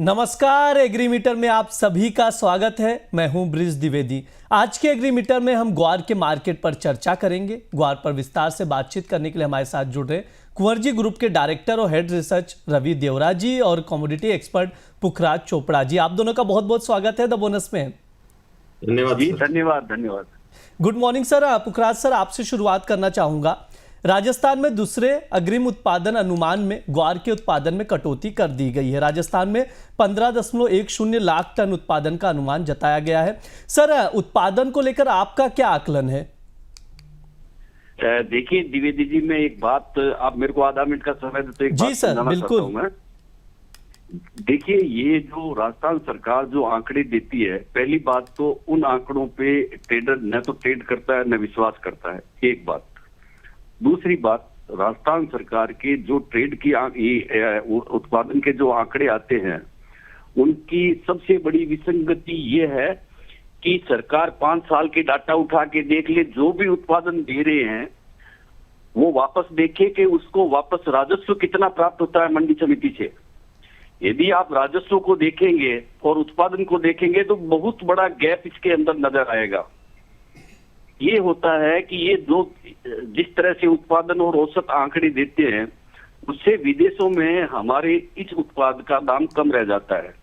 नमस्कार, एग्रीमीटर में आप सभी का स्वागत है। मैं हूं ब्रिज द्विवेदी। आज के एग्रीमीटर में हम ग्वार के मार्केट पर चर्चा करेंगे। ग्वार पर विस्तार से बातचीत करने के लिए हमारे साथ जुड़ रहे कुंवरजी ग्रुप के डायरेक्टर और हेड रिसर्च रवि देवरा जी और कमोडिटी एक्सपर्ट पुखराज चोपड़ा जी। आप दोनों का बहुत बहुत स्वागत है द बोनस में। धन्यवाद जी। धन्यवाद। Good morning sir. Pukhraj sir, आपसे शुरुआत करना चाहूंगा। राजस्थान में दूसरे अग्रिम उत्पादन अनुमान में ग्वार के उत्पादन में कटौती कर दी गई है। राजस्थान में 15.10 लाख टन उत्पादन का अनुमान जताया गया है। सर, उत्पादन को लेकर आपका क्या आकलन है? देखिए द्विवेदी जी, मैं एक बात, आप मेरे को आधा मिनट का समय देते एक जी सर, बिल्कुल। देखिए, ये जो राजस्थान सरकार जो आंकड़े देती है, पहली बात तो उन आंकड़ों पे ट्रेडर न तो ट्रेड करता है न विश्वास करता है, एक बात। दूसरी बात, राजस्थान सरकार के जो ट्रेड की उत्पादन के जो आंकड़े आते हैं, उनकी सबसे बड़ी विसंगति ये है कि सरकार 5 साल के डाटा उठा के देख ले, जो भी उत्पादन दे रहे हैं वो वापस देखे कि उसको वापस राजस्व कितना प्राप्त होता है मंडी समिति से। यदि आप राजस्व को देखेंगे और उत्पादन को देखेंगे तो बहुत बड़ा गैप इसके अंदर नजर आएगा। ये होता है कि ये जो जिस तरह से उत्पादन और औसत आंकड़े देते हैं, उससे विदेशों में हमारे इस उत्पाद का दाम कम रह जाता है,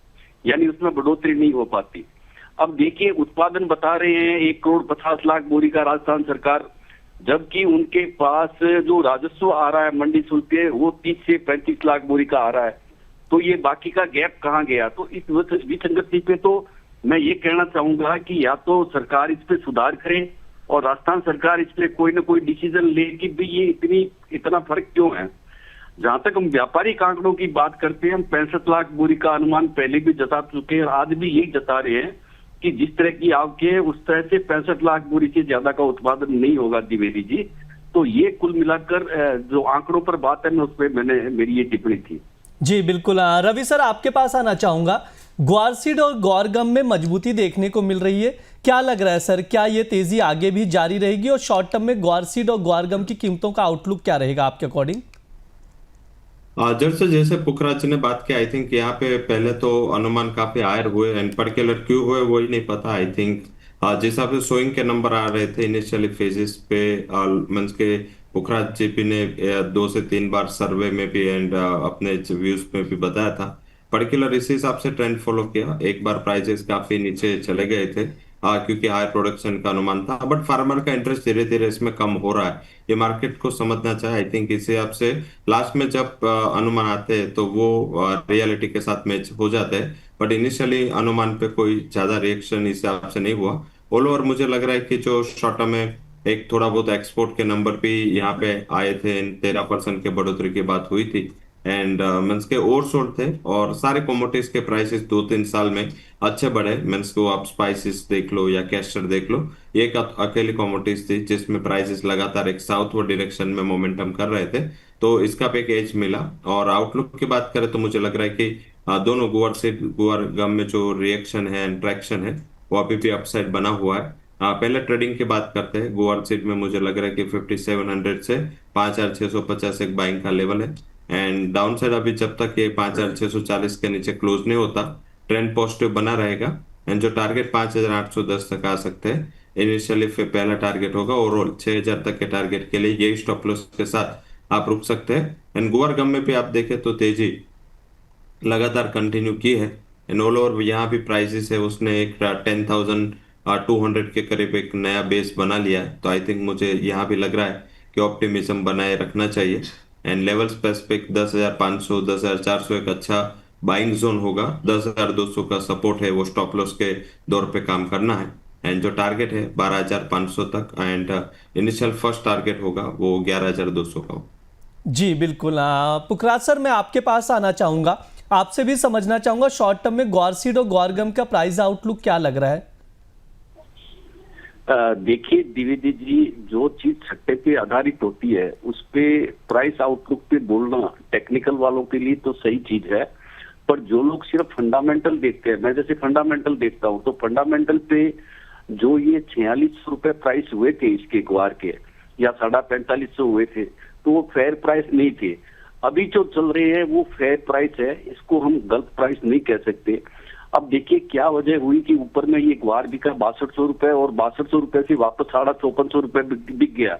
यानी उसमें बढ़ोतरी नहीं हो पाती। अब देखिए, उत्पादन बता रहे हैं 1,50,00,000 बोरी का राजस्थान सरकार, जबकि उनके पास जो राजस्व आ रहा है मंडी शुल्क पे वो 30 से 35 लाख बोरी का आ रहा है। तो ये बाकी का गैप कहाँ गया? तो इस विसंगति पे तो मैं ये कहना चाहूंगा कि या तो सरकार इस पे सुधार करे और राजस्थान सरकार इस पे कोई ना कोई डिसीजन ले कि भी ये इतना फर्क क्यों है। जहां तक हम व्यापारिक आंकड़ों की बात करते हैं, हम 65 लाख बोरी का अनुमान पहले भी जता चुके हैं और आज भी यही जता रहे हैं कि जिस तरह की आवक है उस तरह से 65 लाख बोरी से ज्यादा का उत्पादन नहीं होगा द्विवेदी जी। तो ये कुल मिलाकर जो आंकड़ों पर बात है, मैं उस पर मेरी ये टिप्पणी थी। जी बिल्कुल। रवि सर, आपके पास आना चाहूंगा। ग्वार सीड और ग्वार गम में मजबूती देखने को मिल रही है, क्या लग रहा है सर, क्या ये तेजी आगे भी जारी रहेगी और शॉर्ट टर्म में ग्वार सीड और ग्वार गम की कीमतों का आउटलुक क्या रहेगा आपके अकॉर्डिंग? जैसे पुखराज जी ने बात की, आई थिंक यहाँ पे पहले तो अनुमान काफी हायर हुए एंड पर्टिकुलर क्यों हुए वही नहीं पता। आई थिंक जिस हिसाब से सोइंग के नंबर आ रहे थे इनिशियली फेजेस पे, मींस के पुखराज जी भी ने 2 से 3 बार सर्वे में भी एंड अपने व्यूज में भी बताया था, पर्टिकुलर इसी हिसाब से ट्रेंड फॉलो किया। एक बार प्राइसेस काफी नीचे चले गए थे क्योंकि हायर प्रोडक्शन का अनुमान था, बट फार्मर का इंटरेस्ट धीरे धीरे इसमें कम हो रहा है। ये मार्केट को समझना चाहिए। आई थिंक इस हिसाब से लास्ट में जब अनुमान आते हैं तो वो रियलिटी के साथ मैच हो जाते हैं, बट इनिशियली अनुमान पे कोई ज्यादा रिएक्शन इस हिसाब से नहीं हुआ। ऑल ओवर मुझे लग रहा है कि जो शॉर्ट टर्म में एक थोड़ा बहुत एक्सपोर्ट के नंबर भी यहाँ पे आए थे, 13% के बढ़ोतरी की बात हुई थी एंड मीन्स के ओवरसोल्ड थे और सारे कमोडिटीज के प्राइसेस 2-3 साल में अच्छे बढ़े। मीन्स को आप स्पाइसेस देख लो या कैस्टर देख लो, ये एक अकेली कमोडिटीज थी जिसमें प्राइसेस लगातार एक साउथवर्ड डायरेक्शन में मोमेंटम कर रहे थे, तो इसका भी एक एज मिला। और आउटलुक की बात करें तो मुझे लग रहा है कि दोनों गुआर से गुआर गम में जो रिएक्शन है एंड ट्रैक्शन है वो अभी भी अपसाइड बना हुआ है। पहले ट्रेडिंग की बात करते हैं। गुआर सीड में मुझे लग रहा है कि 5700 से 5650 एक बाइंग का लेवल है एंड डाउन साइड अभी जब तक ये 5640 के नीचे क्लोज नहीं होता, ट्रेंड पॉजिटिव बना रहेगा एंड जो टारगेट 5810 तक आ सकते हैं इनिशियली पहला टारगेट होगा। ओवरऑल 6000 तक के टारगेट के लिए यही स्टॉप लॉस के साथ आप रुक सकते हैं। एंड गुआर गम में भी आप देखें तो तेजी लगातार कंटिन्यू की है एंड ऑल ओवर यहाँ भी प्राइसेस है, उसने एक 10,200 के करीब एक नया बेस बना लिया है। तो आई थिंक मुझे यहाँ भी लग रहा है कि ऑप्टिमिज्म बनाए रखना चाहिए एंड लेवल स्पेसिफिक 10,500 10,400 एक अच्छा बाइंग जोन होगा। 10,200 का सपोर्ट है, वो स्टॉप लॉस के दौर पे काम करना है एंड जो टारगेट है 12,500 तक एंड इनिशियल फर्स्ट टारगेट होगा वो 11,200 का हो। जी बिल्कुल। पुखराज सर, मैं आपके पास आना चाहूंगा, आपसे भी समझना चाहूंगा शॉर्ट टर्म में ग्वार सीड और ग्वार गम का प्राइस आउटलुक क्या लग रहा है? देखिए द्विवेदी जी, जो चीज सट्टे पे आधारित होती है उस पे प्राइस आउटलुक पे बोलना टेक्निकल वालों के लिए तो सही चीज है, पर जो लोग सिर्फ फंडामेंटल देखते हैं, मैं जैसे फंडामेंटल देखता हूं, तो फंडामेंटल पे जो ये 4600 रुपए प्राइस हुए थे इसके ग्वार के या 4550 हुए थे, तो वो फेयर प्राइस नहीं थे। अभी जो चल रहे हैं वो फेयर प्राइस है, इसको हम गलत प्राइस नहीं कह सकते। अब देखिए क्या वजह हुई कि ऊपर में ये ग्वार बिका 6200 रुपए और 6200 रुपए से वापस 5450 रुपए बिक गया।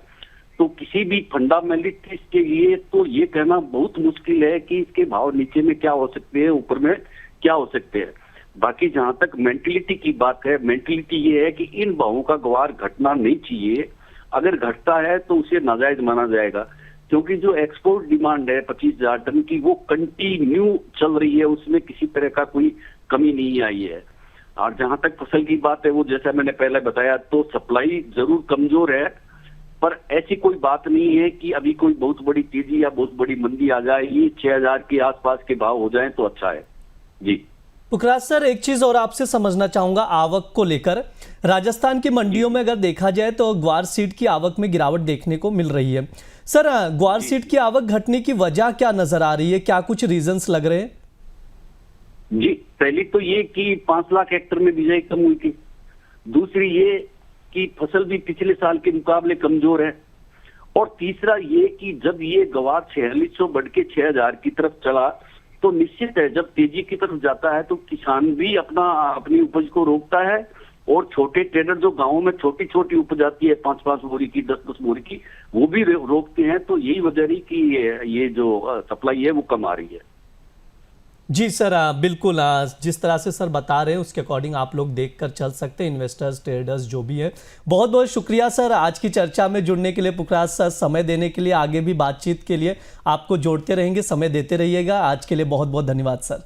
तो किसी भी फंडामेंटलिस्ट के लिए तो ये कहना बहुत मुश्किल है कि इसके भाव नीचे में क्या हो सकते हैं, ऊपर में क्या हो सकते हैं। बाकी जहां तक मेंटलिटी की बात है, मेंटलिटी ये है कि इन भावों का ग्वार घटना नहीं चाहिए। अगर घटता है तो उसे नाजायज माना जाएगा, क्योंकि जो एक्सपोर्ट डिमांड है 25,000 टन की वो कंटिन्यू चल रही है, उसमें किसी तरह का कोई कमी नहीं आई है। और जहां तक फसल की बात है वो जैसा मैंने पहले बताया, तो सप्लाई जरूर कमजोर है, पर ऐसी कोई बात नहीं है कि अभी कोई बहुत बड़ी तेजी या बहुत बड़ी मंदी आ जाए। ये 6,000 के आसपास के भाव हो जाएं तो अच्छा है जी। पुखराज सर, एक चीज और आपसे समझना चाहूंगा आवक को लेकर। राजस्थान की मंडियों में अगर देखा जाए तो ग्वार सीड की आवक में गिरावट देखने को मिल रही है। सर, ग्वार सीड की आवक घटने की वजह क्या नजर आ रही है, क्या कुछ रीजंस लग रहे हैं? जी, पहली तो ये कि 5 लाख हेक्टेयर में बिजाई कम हुई थी। दूसरी ये कि फसल भी पिछले साल के मुकाबले कमजोर है। और तीसरा ये कि जब ये ग्वार 4600 बढ़ के 6,000 की तरफ चला तो निश्चित है जब तेजी की तरफ जाता है तो किसान भी अपनी उपज को रोकता है, और छोटे ट्रेडर जो गांवों में छोटी छोटी उपज आती है 5-5 बोरी की, 10-10 बोरी की, वो भी रोकते हैं। तो यही वजह रही कि ये जो सप्लाई है वो कम आ रही है। जी सर, बिल्कुल जिस तरह से सर बता रहे हैं उसके अकॉर्डिंग आप लोग देखकर चल सकते हैं, इन्वेस्टर्स ट्रेडर्स जो भी है। बहुत बहुत शुक्रिया सर आज की चर्चा में जुड़ने के लिए। पुखराज सर, समय देने के लिए, आगे भी बातचीत के लिए आपको जोड़ते रहेंगे, समय देते रहिएगा। आज के लिए बहुत बहुत धन्यवाद सर।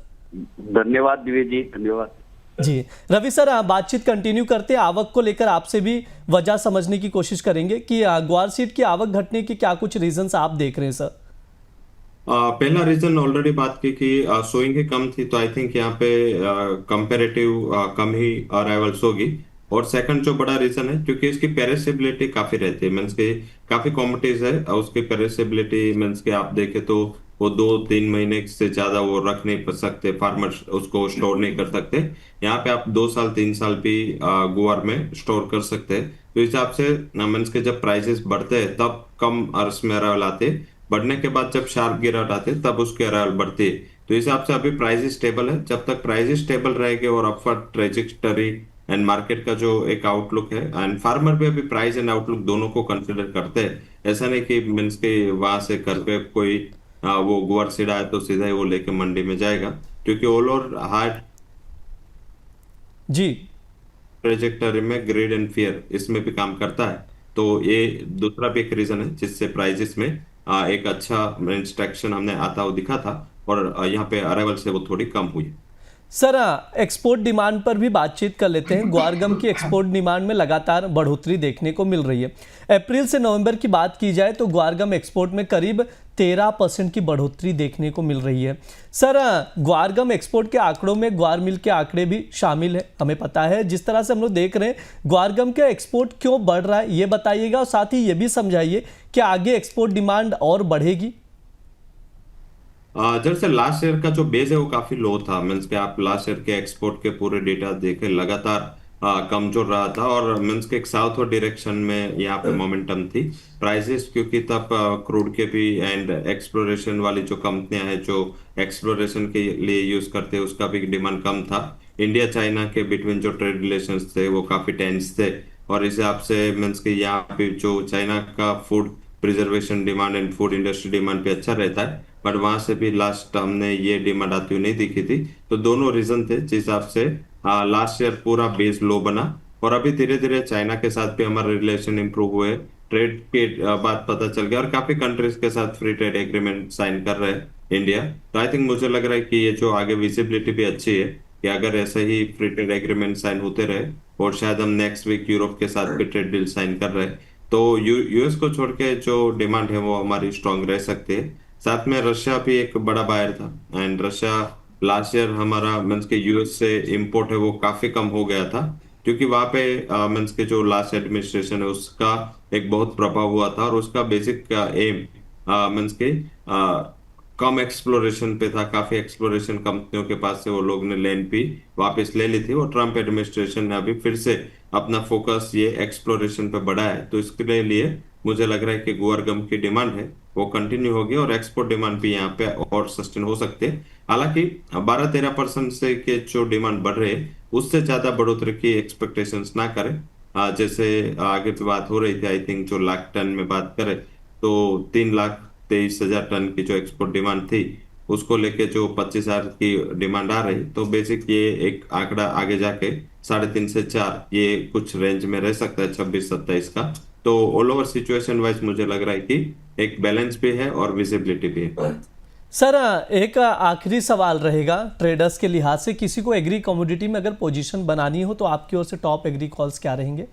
धन्यवाद दिवेश जी, धन्यवाद जी। रवि सर, बातचीत कंटिन्यू करते हैं। आवक को लेकर आपसे भी वजह समझने की कोशिश करेंगे कि ग्वार सीड की आवक घटने की क्या कुछ रीजंस आप देख रहे हैं सर? पहला रीजन ऑलरेडी बात की कि सोइंग ही कम थी, तो आई थिंक यहाँ पे कंपेरेटिव कम ही अराइवल्स होगी। और सेकंड जो बड़ा रीजन है, क्योंकि इसकी पेरिसेबिलिटी काफी रहती है, मीन्स के काफी कॉमोडिटीज है, उसकी पेरिसेबिलिटी मीन्स के आप देखें तो वो 2-3 महीने से ज्यादा वो रख नहीं सकते, फार्मर उसको स्टोर नहीं कर सकते। यहाँ पे आप 2 साल 3 साल भी गुआर में स्टोर कर सकते हैं। तो इस हिसाब से मीन्स के जब प्राइसेस बढ़ते हैं तब कम अर्स में अरावल आते, बढ़ने के बाद जब शार्प गिरावट आते तब उसके अरावल बढ़ती है। तो इस हिसाब से अभी प्राइस स्टेबल है। जब तक प्राइस स्टेबल रहेंगे और अपवर्ड ट्रेजेक्टरी एंड मार्केट का जो एक आउटलुक है, एंड फार्मर भी अभी प्राइस एंड आउटलुक दोनों को कंसिडर करते हैं। ऐसा नहीं कि मीन्स के वहां से करके कोई वो गुआर सीड आया तो सीधा ही वो लेके मंडी में जाएगा, क्योंकि ऑल ओवर हार्ड जी ट्रेजेक्टरी में ग्रीड एंड फियर इसमें भी काम करता है। तो ये दूसरा भी एक रीजन है जिससे प्राइजेस में एक अच्छा इंस्ट्रक्शन हमने आता हुआ दिखा था, और यहाँ पे अराइवल से वो थोड़ी कम हुई। सर, एक्सपोर्ट डिमांड पर भी बातचीत कर लेते हैं। ग्वार गम की एक्सपोर्ट डिमांड में लगातार बढ़ोतरी देखने को मिल रही है। अप्रैल से नवंबर की बात की जाए तो ग्वार गम एक्सपोर्ट में करीब 13% की बढ़ोतरी देखने को मिल रही है। सर, ग्वार गम एक्सपोर्ट के आंकड़ों में ग्वार मिल के आंकड़े भी शामिल है, हमें पता है। जिस तरह से हम लोग देख रहे हैं ग्वार गम का एक्सपोर्ट क्यों बढ़ रहा है ये बताइएगा, और साथ ही ये भी समझाइए कि आगे एक्सपोर्ट डिमांड और बढ़ेगी। जैसे लास्ट ईयर का जो बेस है वो काफी लो था, मीन्स के आप लास्ट ईयर के एक्सपोर्ट के पूरे डेटा देखे लगातार कमजोर रहा था, और मीन्स के एक साउथवर्ड डायरेक्शन में यहाँ पे मोमेंटम थी प्राइसेस, क्योंकि तब क्रूड के भी एंड एक्सप्लोरेशन वाली जो कंपनियां हैं जो एक्सप्लोरेशन के लिए यूज करते हैं उसका भी डिमांड कम था। इंडिया चाइना के बिटवीन जो ट्रेड रिलेशंस थे वो काफी टेंस थे, और इस हिसाब से मीन्स के यहाँ पे जो चाइना का food preservation demand and food industry demand पे अच्छा रहता है, बट वहां से भी लास्ट हमने ये डिमांड आती हुई नहीं दिखी थी। तो दोनों रीजन थे जिस हिसाब से लास्ट ईयर पूरा बेस लो बना, और अभी धीरे धीरे चाइना के साथ भी हमारे रिलेशन इंप्रूव हुए, ट्रेड के बात पता चल गया, और काफी कंट्रीज के साथ फ्री ट्रेड एग्रीमेंट साइन कर रहे हैं इंडिया। तो आई थिंक मुझे लग रहा है कि ये जो आगे विजिबिलिटी भी अच्छी है कि अगर ऐसे ही फ्री ट्रेड एग्रीमेंट साइन होते रहे, और शायद हम नेक्स्ट वीक यूरोप के साथ भी ट्रेड डील साइन कर रहे हैं, तो यूएस को छोड़ के जो डिमांड है वो हमारी स्ट्रांग रह सकती है। साथ में रशिया भी एक बड़ा बायर था, एंड रशिया लास्ट ईयर हमारा मीन्स के यूएस से इंपोर्ट है वो काफी कम हो गया था, क्योंकि वहां पे मीन्स के जो लास्ट एडमिनिस्ट्रेशन है उसका एक बहुत प्रभाव हुआ था, और उसका बेसिक एम मीन्स के कम एक्सप्लोरेशन पे था, काफी एक्सप्लोरेशन कंपनियों के पास से वो लोग ने लैंड भी वापस ले ली थी, और ट्रम्प एडमिनिस्ट्रेशन ने अभी फिर से अपना फोकस ये एक्सप्लोरेशन पे बढ़ाया है। तो इसके लिए मुझे लग रहा है कि गुआर गम की डिमांड है वो कंटिन्यू होगी, और एक्सपोर्ट डिमांड भी यहाँ पे और सस्टेन हो सकते हैं। हालांकि 12-13% से के जो डिमांड बढ़ रहे हैं उससे ज्यादा बढ़ोतरी की एक्सपेक्टेशंस ना करें। जैसे आगे पे बात हो रही थी, आई थिंक जो लाख टन में बात करें तो 3,23,000 टन की जो एक्सपोर्ट डिमांड थी उसको लेके जो 25,000 की डिमांड आ रही, तो बेसिक ये एक आंकड़ा आगे जाके 3.5 से 4 ये कुछ रेंज में रह सकता है 26-27 का। तो ऑल ओवर सिचुएशन वाइज मुझे लग रहा है कि एक बैलेंस भी है और विजिबिलिटी भी है। सर एक आखिरी सवाल रहेगा ट्रेडर्स के लिहाज से, किसी को एग्री कमोडिटी में अगर पोजीशन बनानी हो तो आपकी ओर से टॉप एग्री कॉल्स क्या रहेंगे?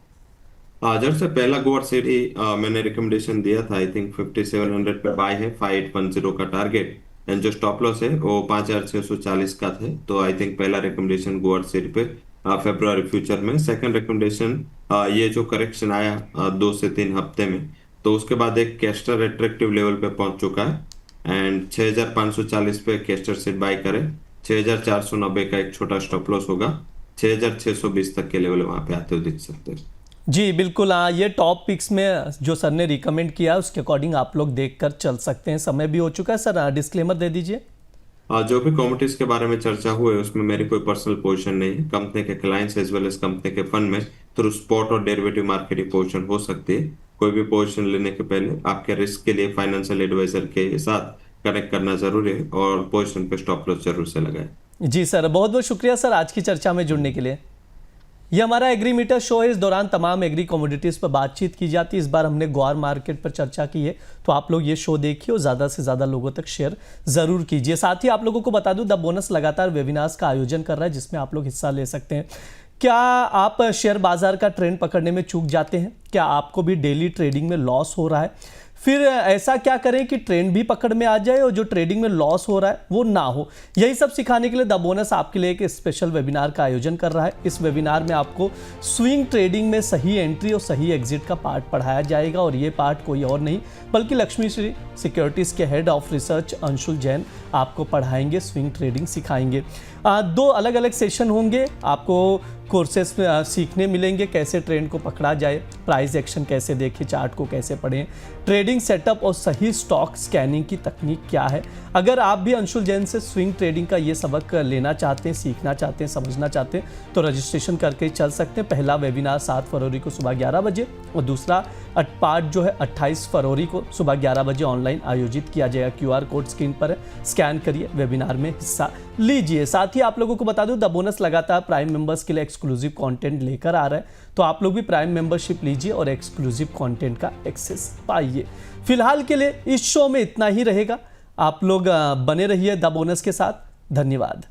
जैसे पहला गुआर सीडी मैंने रिकमेंडेशन दिया था, आई थिंक 5700 पे बाय है, 5810 का टारगेट, एंड जो स्टॉप लॉस है वो 5640 का थे। तो आई थिंक पहला रिकमेंडेशन गुआर सीडी पे फेब्रुआरी फ्यूचर में। सेकंड रिकमेंडेशन ये जो करेक्शन आया 2 से 3 हफ्ते में, तो उसके बाद एक कैस्टर एट्रैक्टिव लेवल पे पहुंच चुका है, एंड 6540 पे कैस्टर सीड बाय करें। 6490 का एक छोटा स्टॉप लॉस होगा, 6620 तक के लेवल वहां पे आते हुए दिख सकते हैं। जी बिल्कुल, हाँ, ये टॉप पिक्स में जो सर ने रिकमेंड किया उसके अकॉर्डिंग आप लोग देखकर चल सकते हैं। समय भी हो चुका है सर, डिस्क्लेमर दे दीजिए। जो भी कमोडिटीज के बारे में चर्चा हुई उसमें मेरी कोई पर्सनल पोजीशन नहीं है। कंपनी के clients as well as company के फंड में थ्रू स्पॉट और डेरिवेटिव मार्केटिंग पोजीशन हो सकती है। कोई भी पोजीशन लेने के पहले आपके रिस्क के लिए फाइनेंशियल एडवाइजर के साथ कनेक्ट करना जरूरी है, और पोजीशन पे स्टॉप लॉस जरूर से लगाएं। जी सर, बहुत बहुत शुक्रिया सर आज की चर्चा में जुड़ने के लिए। ये हमारा एग्री मीटर शो है, इस दौरान तमाम एग्री कमोडिटीज़ पर बातचीत की जाती है। इस बार हमने ग्वार मार्केट पर चर्चा की है, तो आप लोग ये शो देखिए और ज़्यादा से ज़्यादा लोगों तक शेयर ज़रूर कीजिए। साथ ही आप लोगों को बता दूं, द बोनस लगातार वेबिनार्स का आयोजन कर रहा है जिसमें आप लोग हिस्सा ले सकते हैं। क्या आप शेयर बाजार का ट्रेंड पकड़ने में चूक जाते हैं? क्या आपको भी डेली ट्रेडिंग में लॉस हो रहा है? फिर ऐसा क्या करें कि ट्रेंड भी पकड़ में आ जाए और जो ट्रेडिंग में लॉस हो रहा है वो ना हो? यही सब सिखाने के लिए द बोनस आपके लिए एक स्पेशल वेबिनार का आयोजन कर रहा है। इस वेबिनार में आपको स्विंग ट्रेडिंग में सही एंट्री और सही एग्जिट का पार्ट पढ़ाया जाएगा, और ये पार्ट कोई और नहीं बल्कि लक्ष्मी श्री सिक्योरिटीज़ के head of research Anshul Jain आपको पढ़ाएंगे, स्विंग ट्रेडिंग सिखाएंगे। 2 अलग अलग सेशन होंगे, आपको कोर्सेस में सीखने मिलेंगे कैसे ट्रेंड को पकड़ा जाए, प्राइस एक्शन कैसे देखें, चार्ट को कैसे पढ़ें, ट्रेडिंग सेटअप और सही स्टॉक स्कैनिंग की तकनीक क्या है। अगर आप भी अंशुल जैन से स्विंग ट्रेडिंग का ये सबक लेना चाहते हैं, सीखना चाहते हैं, समझना चाहते हैं, तो रजिस्ट्रेशन करके चल सकते हैं। पहला वेबिनार 7 फरवरी को सुबह 11 बजे और दूसरा पार्ट जो है 28 फरवरी को सुबह 11 बजे ऑनलाइन आयोजित किया जाएगा। QR कोड स्क्रीन पर है, स्कैन करिए, वेबिनार में हिस्सा लीजिए। साथ ही आप लोगों को बता दूं, द बोनस लगातार प्राइम मेंबर्स के लिए एक्सक्लूसिव कंटेंट लेकर आ रहा है, तो आप लोग भी प्राइम मेंबरशिप लीजिए और एक्सक्लूसिव कंटेंट का एक्सेस पाइए। फिलहाल के लिए इस शो में इतना ही रहेगा। आप लोग बने रहिए द बोनस के साथ। धन्यवाद।